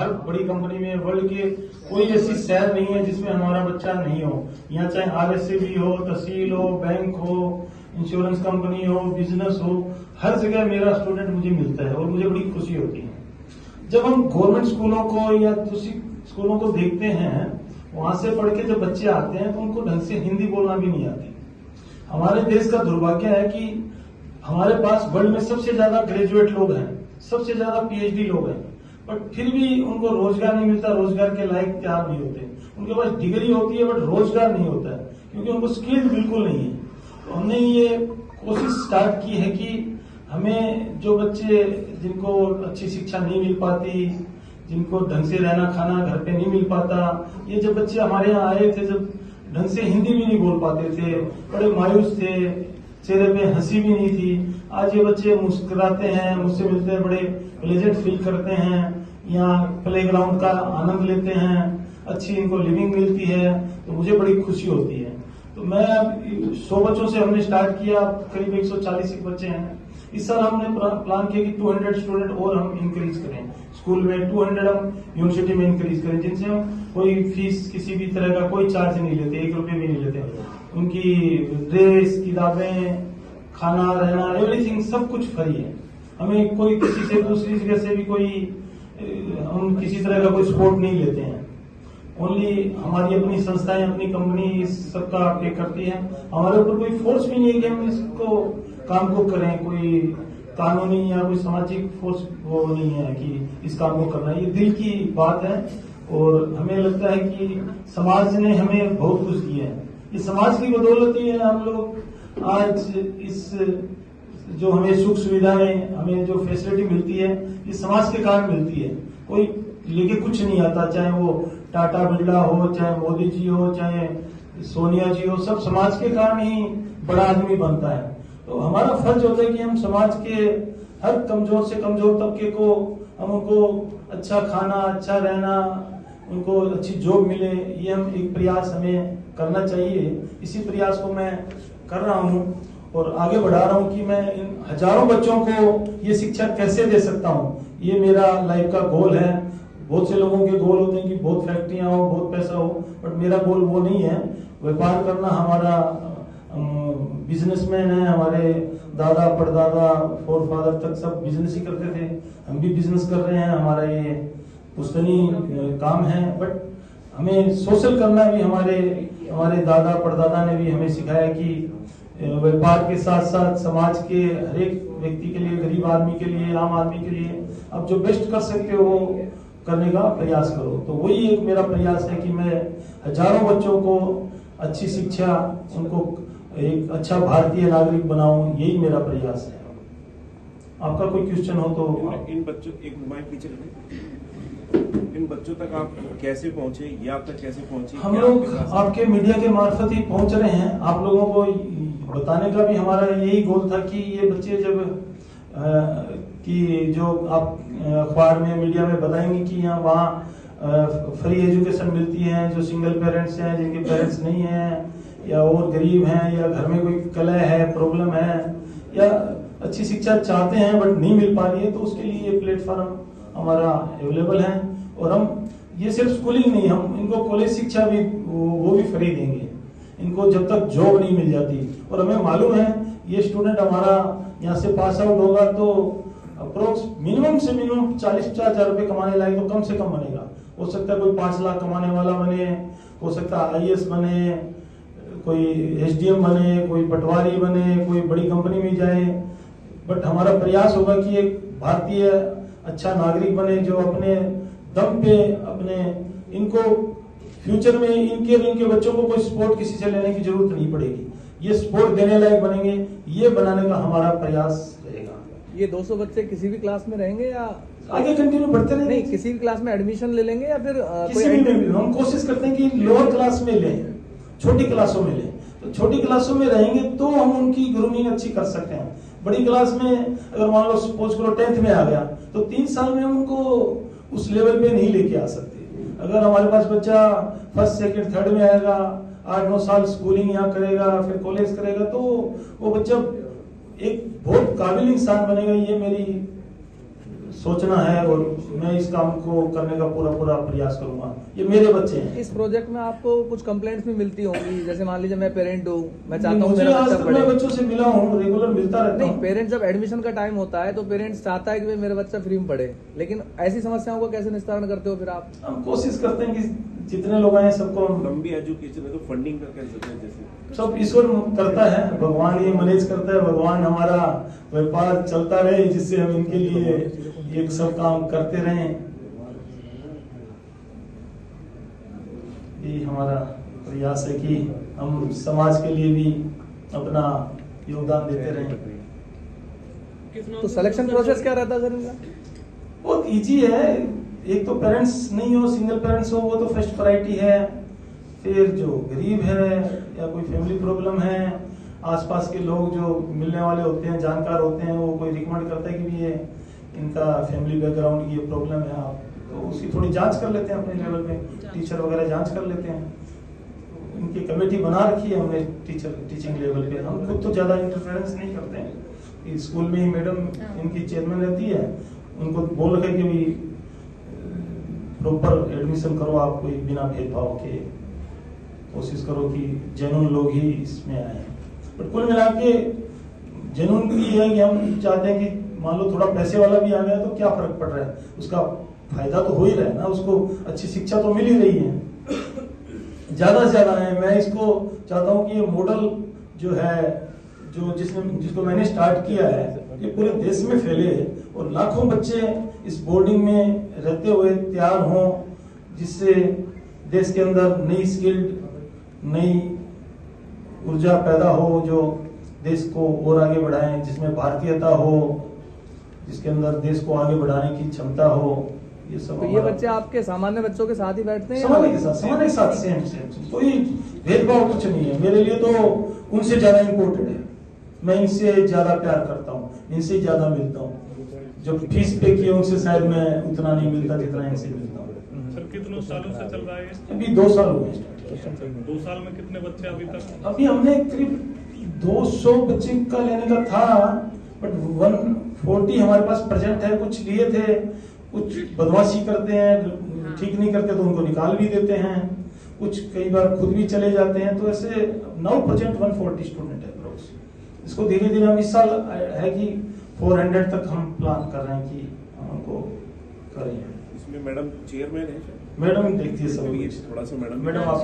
हर बड़ी कंपनी में वर्ल्ड के कोई ऐसी शहर नहीं है जिसमें हमारा बच्चा नहीं हो। यहाँ चाहे RSC भी हो, तहसील हो, बैंक हो, इंश्योरेंस कंपनी हो, बिजनेस हो, हर जगह मेरा स्टूडेंट मुझे मिलता है और मुझे बड़ी खुशी होती है। जब हम गवर्नमेंट स्कूलों को या दूसरी स्कूलों को देखते हैं, वहां से पढ़ के जब बच्चे आते हैं तो उनको ढंग से हिंदी बोलना भी नहीं आती। हमारे देश का दुर्भाग्य है कि हमारे पास वर्ल्ड में सबसे ज्यादा ग्रेजुएट लोग हैं, सबसे ज्यादा PhD लोग हैं, बट फिर भी उनको रोजगार नहीं मिलता, रोजगार के लायक तैयार नहीं होते। उनके पास डिग्री होती है बट रोजगार नहीं होता है क्योंकि उनको स्किल बिल्कुल नहीं है। तो हमने ये कोशिश स्टार्ट की है कि हमें जो बच्चे जिनको अच्छी शिक्षा नहीं मिल पाती, जिनको ढंग से रहना खाना घर पे नहीं मिल पाता, ये जब बच्चे हमारे यहाँ आए थे, जब ढंग से हिंदी भी नहीं बोल पाते थे, बड़े मायूस थे, चेहरे पे हंसी भी नहीं थी, आज ये बच्चे मुस्कुराते हैं, मुझसे मिलते हैं, बड़े प्लेजेंट फील करते हैं, यहाँ प्लेग्राउंड का आनंद लेते हैं, अच्छी इनको लिविंग मिलती है, तो मुझे बड़ी खुशी होती है। तो मैं 100 बच्चों से हमने स्टार्ट किया, करीब 140 बच्चे हैं। इस साल हमने प्लान किया कि 200 स्टूडेंट और हम इंक्रीज करें स्कूल में, 200 हम यूनिवर्सिटी में इंक्रीज करें, जिनसे हम कोई फीस किसी भी तरह का कोई चार्ज नहीं लेते, 1 रुपये भी नहीं लेते। उनकी ड्रेस, किताबें, खाना, रहना, एवरीथिंग सब कुछ फ्री है। हमें कोई किसी से दूसरी जगह से भी कोई हम किसी तरह का कोई सपोर्ट नहीं लेते हैं। ओनली हमारी अपनी संस्थाएं, अपनी कंपनी इस सबका पे करती है। हमारे ऊपर कोई फोर्स भी नहीं है कि हम इसको काम को करें, कोई कानूनी या कोई सामाजिक फोर्स वो नहीं है कि इस काम को करना है। ये दिल की बात है और हमें लगता है कि समाज ने हमें बहुत कुछ दिया है। इस समाज की बदौलत ही है हम लोग आज इस जो हमें सुख सुविधाएं, हमें जो फैसिलिटी मिलती है, ये समाज के कारण मिलती है। कोई लेके कुछ नहीं आता, चाहे वो टाटा बिरला हो, चाहे मोदी जी हो, चाहे सोनिया जी हो, सब समाज के कारण ही बड़ा आदमी बनता है। तो हमारा फर्ज होता है कि हम समाज के हर कमजोर से कमजोर तबके को हम उनको अच्छा खाना, अच्छा रहना, उनको अच्छी जॉब मिले, ये हम एक प्रयास हमें करना चाहिए। इसी प्रयास को मैं कर रहा हूँ और आगे बढ़ा रहा हूँ कि मैं इन हजारों बच्चों को ये शिक्षा कैसे दे सकता हूँ। ये मेरा लाइफ का गोल है। बहुत से लोगों के गोल होते हैं कि बहुत फैक्ट्रियां हो, बहुत पैसा हो, बट मेरा गोल वो नहीं है। व्यापार करना, हमारा बिजनेसमैन है, हमारे दादा परदादा फोर फादर तक सब बिजनेस ही करते थे, हम भी बिजनेस कर रहे हैं, हमारा ये पुश्तनी काम है। बट हमें सोशल करना भी हमारे दादा परदादा ने भी हमें सिखाया कि व्यापार के साथ साथ समाज के हर एक व्यक्ति के लिए, गरीब आदमी के लिए, आम आदमी के लिए आप जो बेस्ट कर सकते हो करने का प्रयास करो। तो वही एक मेरा प्रयास है कि मैं हजारों बच्चों को अच्छी शिक्षा, उनको एक अच्छा भारतीय नागरिक बनाऊं, यही मेरा प्रयास है। आपका कोई क्वेश्चन हो तो इन बच्चों, एक माइक पीछे इन बच्चों तक आप कैसे पहुंचे, ये आप तक कैसे पहुंचे? हम लोग आपके मीडिया के मार्फत ही पहुंच रहे हैं। आप लोगों को बताने का भी हमारा यही गोल था कि ये बच्चे जब कि जो आप अखबार में, मीडिया में बताएंगे कि यहाँ वहाँ फ्री एजुकेशन मिलती है, जो सिंगल पेरेंट्स हैं, जिनके पेरेंट्स नहीं हैं या और गरीब हैं, या घर में कोई कलह है, प्रॉब्लम है, या अच्छी शिक्षा चाहते हैं बट नहीं मिल पा रही है, तो उसके लिए ये प्लेटफॉर्म हमारा अवेलेबल है। और हम ये सिर्फ स्कूलिंग नहीं, हम इनको कॉलेज शिक्षा भी वो भी फ्री देंगे इनको जब तक जॉब नहीं मिल जाती। और हमें मालूम है ये स्टूडेंट हमारा यहाँ से पास आउट होगा तो अप्रोक्स मिनिमम से मिनिमम 40-50 हजार रुपए कमाने लायक तो कम से कम बनेगा। हो सकता है कोई 5 लाख कमाने वाला बने, हो सकता है IAS बने, कोई SDM बने, कोई पटवारी बने, कोई बड़ी कंपनी में जाए। बट हमारा प्रयास होगा कि एक भारतीय अच्छा नागरिक बने जो अपने दम पे अपने इनको फ्यूचर में इनके बच्चों को कोई सपोर्ट किसी से लेने की जरूरत नहीं पड़ेगी, ये सपोर्ट देने लायक बनेंगे, ये बनाने का हमारा प्रयास रहेगा। ये 200 बच्चे किसी भी क्लास में रहेंगे या आगे कंटिन्यू बढ़ते रहेंगे? नहीं, किसी भी क्लास में एडमिशन ले लेंगे या फिर किसी भी में हम कोशिश करते हैं कि लोअर क्लास में लें, छोटी क्लासों में लें। तो छोटी क्लासों में रहेंगे तो हम उनकी ग्रूमिंग अच्छी कर सकते हैं। बड़ी क्लास में अगर मान लो सपोज करो 10th में आ गया तो 3 साल में उनको उस लेवल पे नहीं लेके आ सकते। अगर हमारे पास बच्चा 1st, 2nd, 3rd में आएगा, 8-9 साल स्कूलिंग यहाँ करेगा, फिर कॉलेज करेगा, तो वो बच्चा एक बहुत काबिल इंसान बनेगा, ये मेरी सोचना है और मैं इस काम को करने का पूरा पूरा प्रयास करूंगा। ये मेरे बच्चे हैं। इस प्रोजेक्ट में आपको कुछ कंप्लेंट्स भी मिलती होंगी, जैसे मान लीजिए मैं पेरेंट हूँ, मैं चाहता हूँ मुझे मेरा आज बच्चा तक पढ़े। मैं बच्चों से मिला हूँ, रेगुलर मिलता रहता नहीं, हूँ। पेरेंट्स जब एडमिशन का टाइम होता है तो पेरेंट्स चाहता है कि भाई मेरा बच्चा फ्री में पढ़े, लेकिन ऐसी समस्याओं को कैसे निस्तारण करते हो फिर आप? हम कोशिश करते हैं कि जितने लोग आए सबको हम लंबी एजुकेशन है तो फंडिंग का कैसे होता है? जैसे सब ईश्वर करता है, भगवान ये मैनेज करता है। भगवान हमारा व्यापार चलता रहे जिससे हम इनके लिए एक सब काम करते रहें। ये हमारा प्रयास है कि हम समाज के लिए भी अपना योगदान देते रहें। तो सिलेक्शन प्रोसेस क्या रहता है सर इनका? बहुत इजी है। एक तो पेरेंट्स नहीं हो, सिंगल पेरेंट्स हो, वो तो फर्स्ट प्रायोरिटी है। फिर जो गरीब है या कोई फैमिली प्रॉब्लम है, आसपास के लोग जो मिलने वाले होते हैं, जानकार होते हैं, वो कोई रिकमेंड करता है कि भी ये इनका फैमिली बैकग्राउंड की ये प्रॉब्लम है, आप तो उसकी थोड़ी जांच कर लेते हैं अपने लेवल पे, टीचर वगैरह जांच कर लेते हैं। इनकी कमेटी बना रखी है हमने टीचिंग लेवल पे। हम खुद तो ज्यादा इंटरफेरेंस नहीं करते हैं। स्कूल में ही मैडम इनकी चेयरमैन रहती है, उनको बोल रखे कि भी प्रॉपर एडमिशन करो, आप कोई बिना भेदभाव के कोशिश करो कि जेन्युइन लोग ही इसमें आए। बट कुल मिला के जेन्युइन ये है कि हम चाहते हैं कि मान लो थोड़ा पैसे वाला भी आ गया तो क्या फर्क पड़ रहा है, उसका फायदा तो हो ही रहा है ना, उसको अच्छी शिक्षा तो मिल ही रही है। ज्यादा से ज्यादा है। मैं इसको चाहता हूँ कि ये मॉडल जो है, जो जिसको मैंने स्टार्ट किया है, ये पूरे देश में फैले और लाखों बच्चे इस बोर्डिंग में रहते हुए तैयार हों, जिससे देश के अंदर नई स्किल्ड, नई ऊर्जा पैदा हो, जो देश को और आगे बढ़ाएं, जिसमें भारतीयता हो, जिसके अंदर देश को आगे बढ़ाने की क्षमता हो। ये सब तो ये बच्चे आपके सामान्य बच्चों के साथ ही बैठते हैं? सामान्य के साथ सेम कोई भेदभाव कुछ नहीं है। मेरे लिए तो उनसे ज्यादा इम्पोर्टेंट है। मैं इनसे ज्यादा प्यार करता हूँ, इनसे ज्यादा मिलता हूँ। जो फीस पे किए उनसे शायद मैं उतना नहीं मिलता जितना इनसे मिलता हूँ। सर कितने सालों से चल रहा है? अभी 2 साल हुए। 2 साल में कितने बच्चे अभी तक? अभी हमने करीब 200 बच्चे का लेने का था, बट 140 हमारे पास प्रेजेंट है। कुछ लिए थे, कुछ बदमाशी करते हैं, ठीक नहीं करते तो उनको निकाल भी देते हैं, कुछ कई बार खुद भी चले जाते हैं। तो ऐसे 9% 140 स्टूडेंट है अप्रोक्स। इसको धीरे धीरे हम इस साल है कि 400 तक हम प्लान कर रहे हैं कि हम उनको करें। इसमें मैडम चेयरमैन है? मैडम देखती है सब। थोड़ा सा मैडम मैडम आप